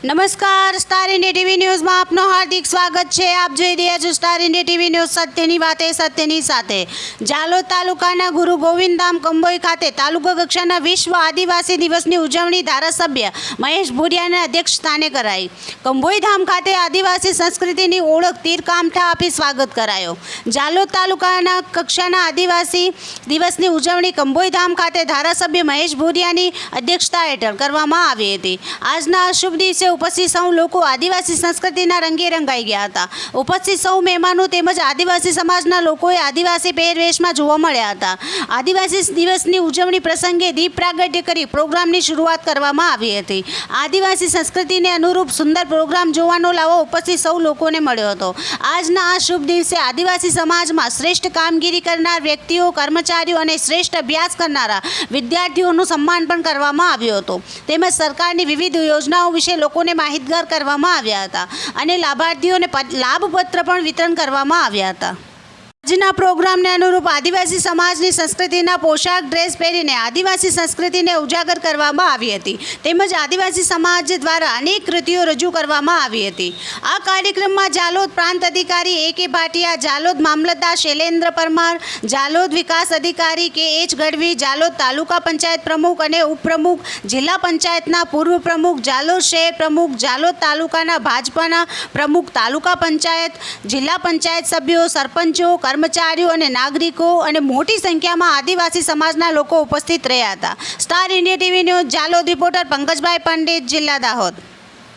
નમસ્કાર, star India TV ન્યૂઝમાં આપનું હાર્દિક સ્વાગત છે। આપ જોઈ રહ્યા છો સ્ટાર ઇન્ડિયા ટીવી ન્યૂઝ, સત્યની વાતે સત્યની સાથે। જાલોદ તાલુકાના ગુરુ ગોવિંદધામ કંબોઈ ખાતે તાલુકા કક્ષાના વિશ્વ આદિવાસી દિવસની ઉજવણી ધારાસભ્ય મહેશ ભુરિયાના અધ્યક્ષસ્થાને કરાઈ। કંબોઈ ધામ ખાતે આદિવાસી સંસ્કૃતિની ઓળખ તીરકામઠા આપી સ્વાગત કરાયો। જાલોદ તાલુકાના કક્ષાના આદિવાસી દિવસની ઉજવણી કંબોઈ ધામ ખાતે ધારાસભ્ય મહેશ ભુરિયાની અધ્યક્ષતા હેઠળ કરવામાં આવી હતી। આજના શુભ દિવસે ઉપસ્થિત સૌ લોકો આદિવાસી સંસ્કૃતિના રંગે રંગાઈ ગયા હતા। ઉપસ્થિત સૌ મહેમાનો તેમજ આદિવાસી સમાજના લોકોએ આદિવાસી પહેરવેશમાં જોવા મળ્યા હતા। આદિવાસી દિવસની ઉજવણી પ્રસંગે દીપ પ્રાગટ્ય કરી પ્રોગ્રામની શરૂઆત કરવામાં આવી હતી। આદિવાસી સંસ્કૃતિને અનુરૂપ સુંદર પ્રોગ્રામ જોવાનો લાવો ઉપસ્થિત સૌ લોકોને મળ્યો હતો। આજના આ શુભ દિવસે આદિવાસી સમાજમાં શ્રેષ્ઠ કામગીરી કરનાર વ્યક્તિઓ, કર્મચારીઓ અને શ્રેષ્ઠ અભ્યાસ કરનારા વિદ્યાર્થીઓનું સન્માન પણ કરવામાં આવ્યું હતું। તેમજ સરકારની વિવિધ યોજનાઓ વિશે લોકોને માહિતગાર કરવામાં આવ્યા હતા અને લાભાર્થીઓને લાભપત્ર પણ વિતરણ કરવામાં આવ્યા હતા। આજના પ્રોગ્રામને અનુરૂપ આદિવાસી સમાજની સંસ્કૃતિના પોશાક ડ્રેસ પહેરીને આદિવાસી સંસ્કૃતિને ઉજાગર કરવામાં આવી હતી। તેમજ આદિવાસી સમાજ દ્વારા અનેક કૃતિઓ રજૂ કરવામાં આવી હતી। આ કાર્યક્રમમાં જાલોદ પ્રાંત અધિકારી A.K. ભાટિયા, જાલોદ મામલતદાર શૈલેન્દ્ર પરમાર, જાલોદ વિકાસ અધિકારી K.H. ગઢવી, જાલોદ તાલુકા પંચાયત પ્રમુખ અને ઉપપ્રમુખ, જિલ્લા પંચાયતના પૂર્વ પ્રમુખ, જાલોદ શહેર પ્રમુખ, જાલોદ તાલુકાના ભાજપાના પ્રમુખ, તાલુકા પંચાયત, જિલ્લા પંચાયત સભ્યો, સરપંચો, કર્મચારીઓ અને નાગરિકો અને મોટી સંખ્યામાં આદિવાસી સમાજના લોકો ઉપસ્થિત રહ્યા હતા। Star India TV news Jhalod reporter Pankajbhai Pandit, જિલ્લા દાહોદ।